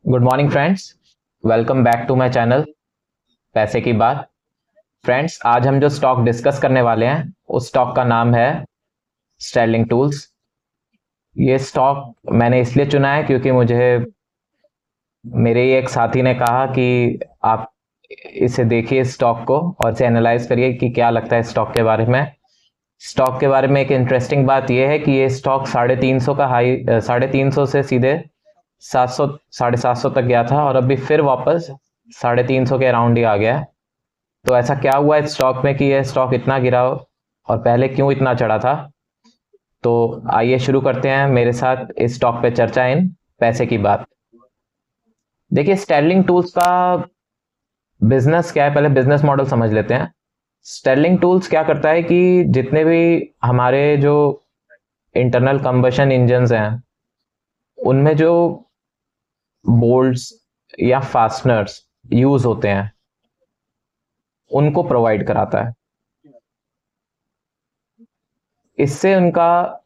Good morning friends. Welcome back to my channel पैसे की बात। फ्रेंड्स, आज हम जो स्टॉक डिस्कस करने वाले हैं उस स्टॉक का नाम है स्टर्लिंग टूल्स। ये स्टॉक मैंने इसलिए चुना है क्योंकि मुझे मेरे ही एक साथी ने कहा कि आप इसे देखिए स्टॉक को और इसे एनालाइज करिए कि क्या लगता है स्टॉक के बारे में। स्टॉक के बारे में एक इंटरेस्टिंग बात यह है कि ये स्टॉक 350 का हाई 350 से सीधे 700 750 तक गया था और अभी फिर वापस 350 के अराउंड ही आ गया है। तो ऐसा क्या हुआ इस स्टॉक में कि ये स्टॉक इतना गिरा और पहले क्यों इतना चढ़ा था। तो आइए शुरू करते हैं मेरे साथ इस स्टॉक पे चर्चा इन पैसे की बात। देखिए, स्टर्लिंग टूल्स का बिजनेस क्या है, पहले बिजनेस मॉडल समझ लेते हैं। स्टर्लिंग टूल्स क्या करता है कि जितने भी हमारे जो इंटरनल कंबशन इंजन्स हैं उनमें जो बोल्ट्स या फास्टनर्स यूज होते हैं उनको प्रोवाइड कराता है। इससे उनका,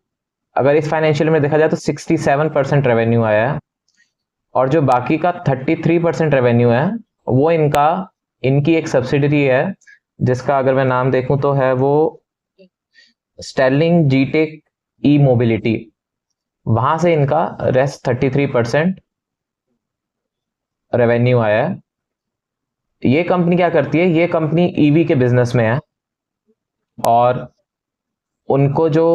अगर इस फाइनेंशियल में देखा जाए तो 67% रेवेन्यू आया है और जो बाकी का 33% रेवेन्यू है वो इनकी एक सब्सिडरी है जिसका अगर मैं नाम देखूं तो है वो स्टर्लिंग जीटेक ई मोबिलिटी। वहां से इनका रेस्ट 33% रेवेन्यू आया है। ये कंपनी क्या करती है, ये कंपनी ईवी के बिजनेस में है और उनको जो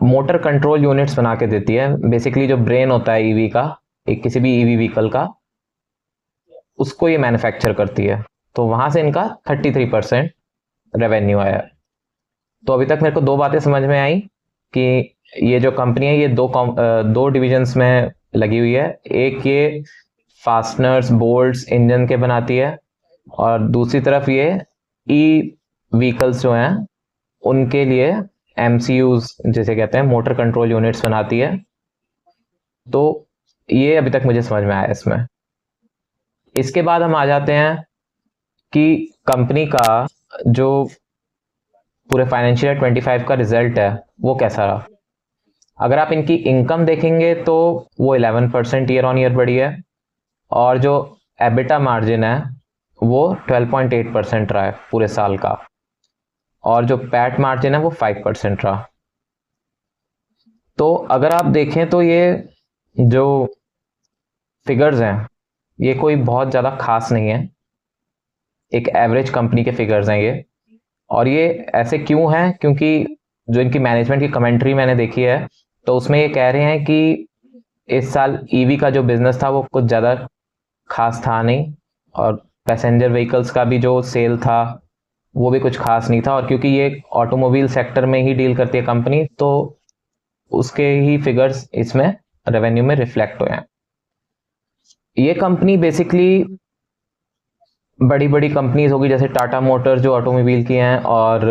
मोटर कंट्रोल यूनिट्स बना के देती है, बेसिकली जो ब्रेन होता है ईवी का, एक किसी भी ईवी व्हीकल का, उसको ये मैन्युफैक्चर करती है। तो वहां से इनका 33% रेवेन्यू आया है। तो अभी तक मेरे को दो बातें समझ में आई कि ये जो कंपनी है ये दो डिविजन्स में लगी हुई है। एक ये फास्टनर्स बोल्ट्स इंजन के बनाती है और दूसरी तरफ ये ई व्हीकल्स जो हैं उनके लिए एमसीयूज जिसे कहते हैं मोटर कंट्रोल यूनिट्स बनाती है। तो ये अभी तक मुझे समझ में आया इसमें। इसके बाद हम आ जाते हैं कि कंपनी का जो पूरे फाइनेंशियल 25 का रिजल्ट है वो कैसा रहा। अगर आप इनकी इनकम देखेंगे तो वो 11% ईयर ऑन ईयर बढ़ी है और जो एबिटा मार्जिन है वो 12.8% रहा है पूरे साल का और जो पैट मार्जिन है वो 5% रहा। तो अगर आप देखें तो ये जो फिगर्स हैं ये कोई बहुत ज़्यादा खास नहीं है, एक एवरेज कंपनी के फिगर्स हैं ये। और ये ऐसे क्यों हैं, क्योंकि जो इनकी मैनेजमेंट की कमेंट्री मैंने देखी है तो उसमें ये कह रहे हैं कि इस साल ईवी का जो बिजनेस था वो कुछ ज़्यादा खास था नहीं और पैसेंजर व्हीकल्स का भी जो सेल था वो भी कुछ खास नहीं था। और क्योंकि ये ऑटोमोबाइल सेक्टर में ही डील करती है कंपनी तो उसके ही फिगर्स इसमें रेवेन्यू में रिफ्लेक्ट हुए हैं। ये कंपनी बेसिकली बड़ी बड़ी कंपनीज होगी जैसे टाटा मोटर जो ऑटोमोबाइल की हैं और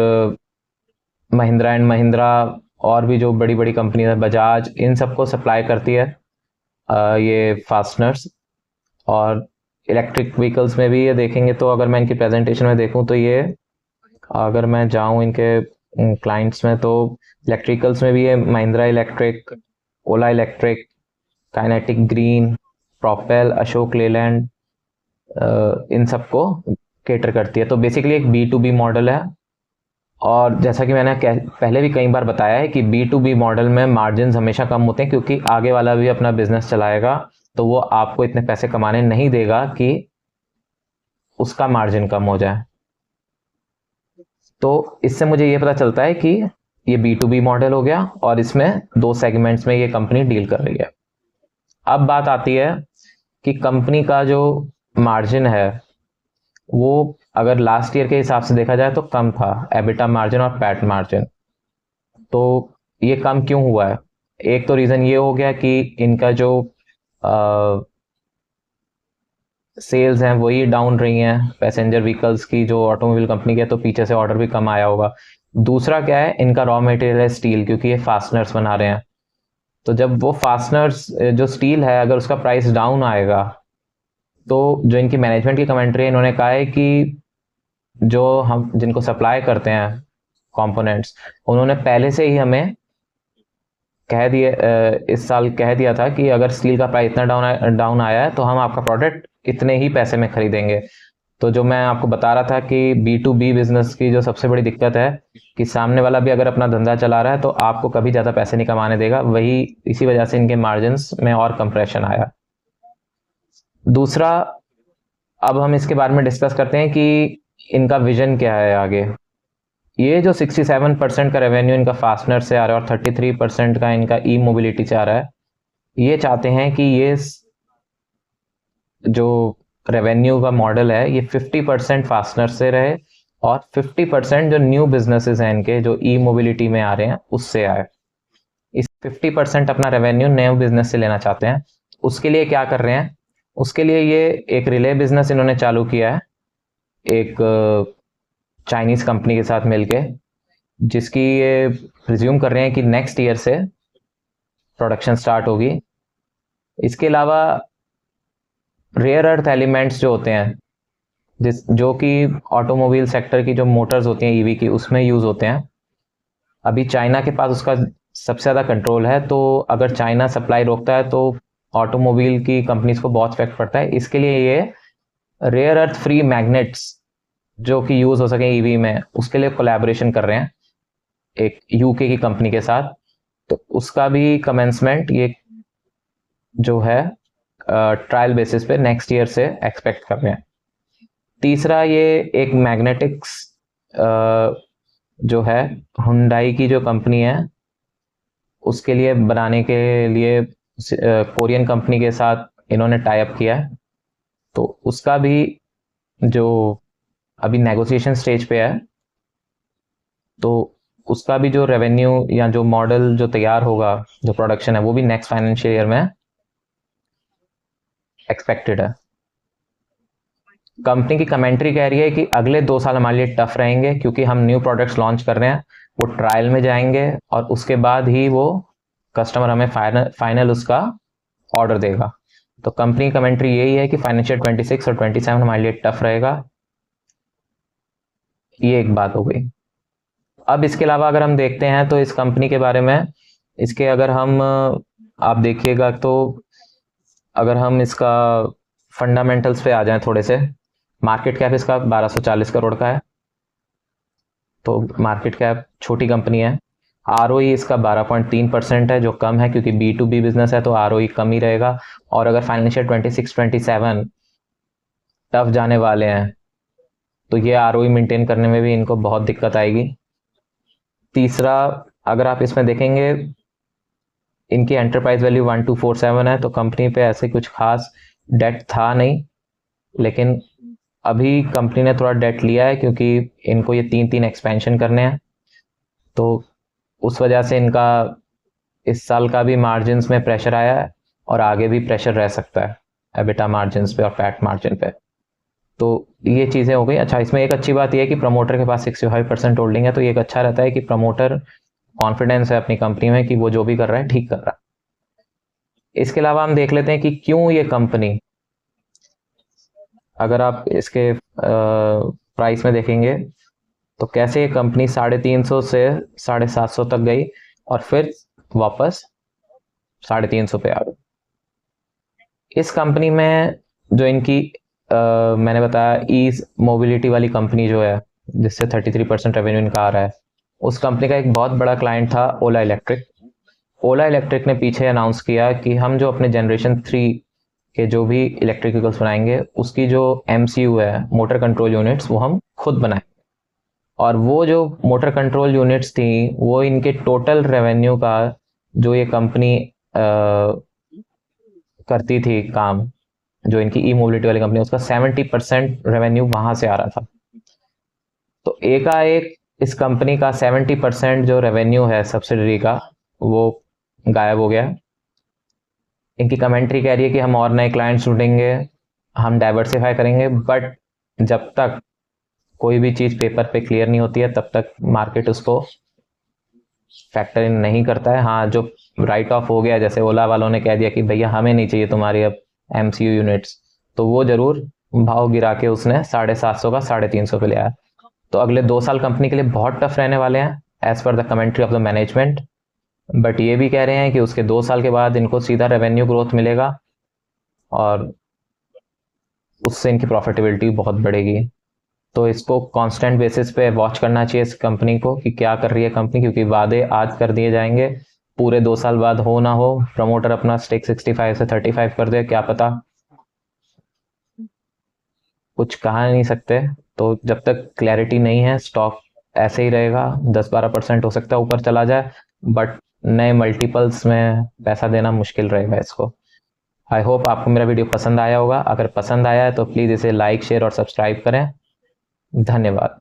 महिंद्रा एंड महिंद्रा और भी जो बड़ी बड़ी कंपनी है बजाज, इन सबको सप्लाई करती है ये फास्टनर्स। और इलेक्ट्रिक व्हीकल्स में भी ये देखेंगे तो अगर मैं इनकी प्रेजेंटेशन में देखूं तो ये, अगर मैं जाऊं इनके क्लाइंट्स में तो इलेक्ट्रिकल्स में भी ये Mahindra Electric, Ola Electric, Kinetic Green, Propel, Ashok Leyland, इन सबको केटर करती है। तो बेसिकली एक बी टू बी मॉडल है और जैसा कि मैंने पहले भी कई बार बताया है कि बी टू बी मॉडल में मार्जिन हमेशा कम होते हैं क्योंकि आगे वाला भी अपना बिजनेस चलाएगा तो वो आपको इतने पैसे कमाने नहीं देगा कि उसका मार्जिन कम हो जाए। तो इससे मुझे ये पता चलता है कि ये बी टू बी मॉडल हो गया और इसमें दो सेगमेंट्स में ये कंपनी डील कर रही है। अब बात आती है कि कंपनी का जो मार्जिन है वो अगर लास्ट ईयर के हिसाब से देखा जाए तो कम था, एबिटा मार्जिन और पैट मार्जिन। तो ये कम क्यों हुआ है, एक तो रीजन ये हो गया कि इनका जो सेल्स हैं वही डाउन रही हैं पैसेंजर व्हीकल्स की, जो ऑटोमोबाइल कंपनी के, तो पीछे से ऑर्डर भी कम आया होगा। दूसरा क्या है, इनका रॉ मटेरियल है स्टील, क्योंकि ये फास्टनर्स बना रहे हैं। तो जब वो फास्टनर्स जो स्टील है अगर उसका प्राइस डाउन आएगा तो जो इनकी मैनेजमेंट की कमेंट्री है इन्होंने कहा है कि जो हम जिनको सप्लाई करते हैं कंपोनेंट्स उन्होंने पहले से ही हमें इस साल कह दिया था कि अगर स्टील का प्राइस इतना डाउन आया है तो हम आपका प्रोडक्ट इतने ही पैसे में खरीदेंगे। तो जो मैं आपको बता रहा था कि B2B बिजनेस की जो सबसे बड़ी दिक्कत है कि सामने वाला भी अगर अपना धंधा चला रहा है तो आपको कभी ज़्यादा पैसे नहीं कमाने देगा, वही इसी वजह से इनके मार्जिन्स में और कंप्रेशन आया। दूसरा, अब हम इसके बारे में डिस्कस करते हैं कि इनका विजन क्या है आगे। ये जो 67% का रेवेन्यू इनका फास्टनर से आ रहा है और 33% का इनका ई मोबिलिटी से आ रहा है, ये चाहते हैं कि ये जो रेवेन्यू का मॉडल है ये 50% फास्टनर से रहे और 50% जो न्यू बिजनेसेस हैं इनके जो ई मोबिलिटी में आ रहे हैं उससे आए। इस 50% अपना रेवेन्यू नए बिजनेस से लेना चाहते हैं। उसके लिए क्या कर रहे हैं, उसके लिए ये एक रिले बिजनेस इन्होंने चालू किया है एक चाइनीज कंपनी के साथ मिलके, जिसकी ये प्रिज्यूम कर रहे हैं कि नेक्स्ट ईयर से प्रोडक्शन स्टार्ट होगी। इसके अलावा रेयर अर्थ एलिमेंट्स जो होते हैं जो कि ऑटोमोबाइल सेक्टर की जो मोटर्स होती हैं ईवी की उसमें यूज़ होते हैं, अभी चाइना के पास उसका सबसे ज़्यादा कंट्रोल है। तो अगर चाइना सप्लाई रोकता है तो ऑटोमोबाइल की कंपनीज को बहुत इफेक्ट पड़ता है। इसके लिए ये रेयर अर्थ फ्री मैग्नेट्स जो कि यूज़ हो सके ईवी में उसके लिए कोलैबोरेशन कर रहे हैं एक यूके की कंपनी के साथ। तो उसका भी कमेंसमेंट ये जो है ट्रायल बेसिस पे नेक्स्ट ईयर से एक्सपेक्ट कर रहे हैं। तीसरा, ये एक मैग्नेटिक्स जो है हुंडई की जो कंपनी है उसके लिए बनाने के लिए कोरियन कंपनी के साथ इन्होंने टाई अप किया है। तो उसका भी जो अभी नेगोशिएशन स्टेज पे है, तो उसका भी जो रेवेन्यू या जो मॉडल जो तैयार होगा जो प्रोडक्शन है वो भी नेक्स्ट फाइनेंशियल ईयर में एक्सपेक्टेड है। कंपनी की कमेंट्री कह रही है कि अगले 2 साल हमारे लिए टफ रहेंगे क्योंकि हम न्यू प्रोडक्ट्स लॉन्च कर रहे हैं, वो ट्रायल में जाएंगे और उसके बाद ही वो कस्टमर हमें फाइनल उसका ऑर्डर देगा। तो कंपनी की कमेंट्री यही है कि फाइनेंशियल 26 और 27 हमारे लिए टफ रहेगा। ये एक बात हो गई। अब इसके अलावा अगर हम देखते हैं तो इस कंपनी के बारे में, इसके अगर हम आप देखिएगा तो अगर हम इसका फंडामेंटल्स पे आ जाएं थोड़े से, मार्केट कैप इसका 1240 करोड़ का है, तो मार्केट कैप छोटी कंपनी है। आरओई इसका 12.3% है जो कम है क्योंकि B2B बिजनेस है तो आरओई कम ही रहेगा। और अगर फाइनेंशियल 26-27 टफ जाने वाले हैं तो ये आरओई मेंटेन करने में भी इनको बहुत दिक्कत आएगी। तीसरा, अगर आप इसमें देखेंगे इनकी एंटरप्राइज वैल्यू 1247 है, तो कंपनी पे ऐसे कुछ खास डेट था नहीं, लेकिन अभी कंपनी ने थोड़ा डेट लिया है क्योंकि इनको ये 3 एक्सपेंशन करने हैं। तो उस वजह से इनका इस साल का भी मार्जिन्स में प्रेशर आया है और आगे भी प्रेशर रह सकता है एबिटा मार्जिन्स पे और पैट मार्जिन पे। तो ये चीज़ें हो गई। अच्छा, इसमें एक अच्छी बात यह है कि प्रमोटर के पास 65% होल्डिंग है, तो ये एक अच्छा रहता है कि प्रमोटर कॉन्फिडेंस है अपनी कंपनी में कि वो जो भी कर रहा है ठीक कर रहा है। इसके अलावा हम देख लेते हैं कि क्यों ये कंपनी, अगर आप इसके प्राइस में देखेंगे तो कैसे ये कंपनी 350 से 750 तक गई और फिर वापस 350 पे आ गई। इस कंपनी में जो इनकी मैंने बताया ई मोबिलिटी वाली कंपनी जो है जिससे 33% रेवेन्यू इनका आ रहा है, उस कंपनी का एक बहुत बड़ा क्लाइंट था ओला इलेक्ट्रिक। ओला इलेक्ट्रिक ने पीछे अनाउंस किया कि हम जो अपने जनरेशन 3 के जो भी इलेक्ट्रिक व्हीकल्स बनाएंगे उसकी जो MCU है, मोटर कंट्रोल यूनिट्स, वो हम खुद बनाएंगे। और वो जो मोटर कंट्रोल यूनिट्स थी वो इनके टोटल रेवेन्यू का, जो ये कंपनी करती थी काम, जो इनकी ई मोबिलिटी वाली कंपनी, उसका 70% रेवेन्यू वहां से आ रहा था। तो एकाएक इस कंपनी का 70% जो रेवेन्यू है सब्सिडरी का वो गायब हो गया। इनकी कमेंट्री कह रही है कि हम और नए क्लाइंट्स ढूंढेंगे, हम डाइवर्सिफाई करेंगे, बट जब तक कोई भी चीज़ पेपर पे क्लियर नहीं होती है तब तक मार्केट उसको फैक्टर इन नहीं करता है। हाँ, जो राइट ऑफ हो गया, जैसे ओला वालों ने कह दिया कि भैया हमें नहीं चाहिए तुम्हारी अब MCU यूनिट्स, तो वो जरूर भाव गिरा के उसने 750 का 350 पे ले आया। तो अगले 2 साल कंपनी के लिए बहुत टफ रहने वाले हैं as per the commentary of the management. But ये भी कह रहे हैं कि उसके 2 साल के बाद इनको सीधा रेवेन्यू ग्रोथ मिलेगा और उससे इनकी प्रॉफिटेबिलिटी बहुत बढ़ेगी। तो इसको कांस्टेंट बेसिस पे वॉच करना चाहिए इस कंपनी को कि क्या कर रही है कंपनी, क्योंकि वादे आज कर दिए जाएंगे, पूरे 2 साल बाद हो ना हो प्रमोटर अपना स्टेक 65 से 35 कर दे, क्या पता, कुछ कहा नहीं सकते। तो जब तक क्लैरिटी नहीं है स्टॉक ऐसे ही रहेगा, 10-12% हो सकता है ऊपर चला जाए, बट नए मल्टीपल्स में पैसा देना मुश्किल रहेगा इसको। आई होप आपको मेरा वीडियो पसंद आया होगा। अगर पसंद आया है तो प्लीज़ इसे लाइक शेयर और सब्सक्राइब करें। धन्यवाद।